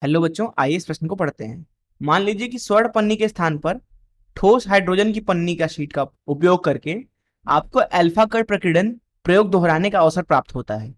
Hello बच्चों, आइए इस प्रश्न को पढ़ते हैं। मान लीजिए कि स्वर्ण पन्नी के स्थान पर ठोस हाइड्रोजन की पन्नी का शीट का उपयोग करके आपको अल्फा कण प्रकीर्णन प्रयोग दोहराने का अवसर प्राप्त होता है।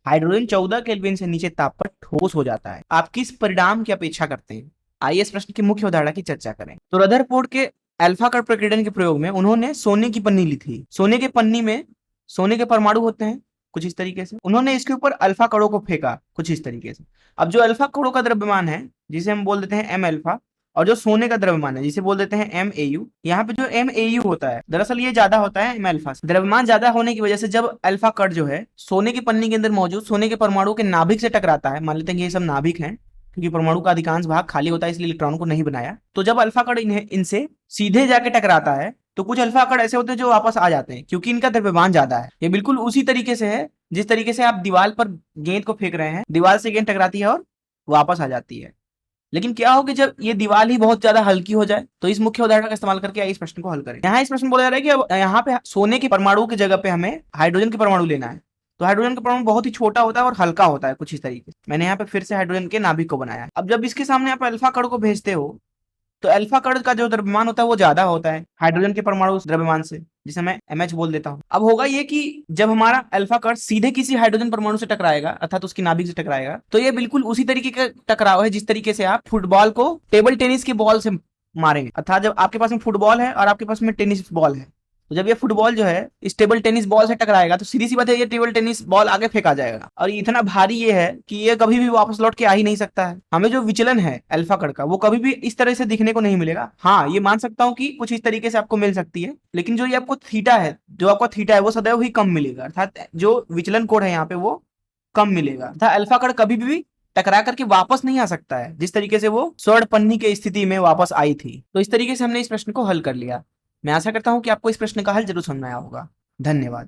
हाइड्रोजन 14 केल्विन से नीचे ताप पर ठोस हो जाता है। आप किस परिणाम की अपेक्षा करते हैं? आइए इस प्रश्न की मुख्य अवधारणा की चर्चा करें। तो रदरफोर्ड के अल्फा कण प्रकीर्णन के प्रयोग में उन्होंने सोने की पन्नी ली थी। सोने के पन्नी में सोने के परमाणु होते हैं कुछ इस तरीके से। उन्होंने इसके ऊपर अल्फा कणों को फेंका कुछ इस तरीके से। अब जो अल्फा कणों का द्रव्यमान है, जिसे हम बोल देते हैं एम अल्फा, और जो सोने का द्रव्यमान है जिसे बोल देते हैं एम ए यू, यहाँ पे जो एम ए यू होता है दरअसल ये ज्यादा होता है एम अल्फा से। द्रव्यमान ज्यादा होने की वजह से जब अल्फा कण जो है सोने की पन्नी के अंदर मौजूद सोने के परमाणु के नाभिक से टकराता है, मान लेते हैं कि ये सब नाभिक हैं क्योंकि परमाणु का अधिकांश भाग खाली होता है इसलिए इलेक्ट्रॉन को नहीं बनाया, तो जब अल्फा कण इनसे सीधे जाके टकराता है तो कुछ अल्फा कण ऐसे होते हैं जो वापस आ जाते हैं क्योंकि इनका द्रव्यमान ज्यादा है। ये बिल्कुल उसी तरीके से है जिस तरीके से आप दीवार पर गेंद को फेंक रहे हैं, दीवार से गेंद टकराती है और वापस आ जाती है। लेकिन क्या हो कि जब ये दीवार ही बहुत ज्यादा हल्की हो जाए, तो इस मुख्य उदाहरण का इस्तेमाल करके इस प्रश्न को हल करें। यहाँ इस प्रश्न में बोला जा रहा है कि अब यहाँ पे सोने के परमाणु की जगह पे हमें हाइड्रोजन के परमाणु लेना है। तो हाइड्रोजन का परमाणु बहुत ही छोटा होता है और हल्का होता है कुछ इस तरीके से। मैंने यहाँ पे फिर से हाइड्रोजन के नाभिक को बनाया है। अब जब इसके सामने आप अल्फा कण को भेजते हो तो अल्फा कण का जो द्रव्यमान होता है वो ज्यादा होता है हाइड्रोजन के परमाणु द्रव्यमान से, जिसे मैं एमएच बोल देता हूँ। अब होगा ये कि जब हमारा अल्फा कण सीधे किसी हाइड्रोजन परमाणु से टकराएगा अर्थात उसकी नाभिक से टकराएगा, तो ये बिल्कुल उसी तरीके का टकराव है जिस तरीके से आप फुटबॉल को टेबल टेनिस की बॉल से मारेंगे। अर्थात जब आपके पास में फुटबॉल है और आपके पास में टेनिस बॉल है, तो जब ये फुटबॉल जो है इस टेबल टेनिस बॉल से टकराएगा तो सीधी सी बात है ये टेबल टेनिस बॉल आगे फेंका जाएगा और इतना भारी ये है कि ये कभी भी वापस लौट के आ ही नहीं सकता है। हमें जो विचलन है अल्फा कण का वो कभी भी इस तरह से दिखने को नहीं मिलेगा। हाँ, ये मान सकता हूँ कि कुछ इस तरीके से आपको मिल सकती है, लेकिन जो ये आपको थीटा है, जो आपका थीटा है वो सदैव ही कम मिलेगा। अर्थात जो विचलन कोण है यहाँ पे वो कम मिलेगा। अर्थात अल्फा कण कभी भी टकरा करके वापस नहीं आ सकता है जिस तरीके से वो स्वर्ण पन्नी के स्थिति में वापस आई थी। तो इस तरीके से हमने इस प्रश्न को हल कर लिया। मैं आशा करता हूं कि आपको इस प्रश्न का हल जरूर समझ में आया होगा। धन्यवाद।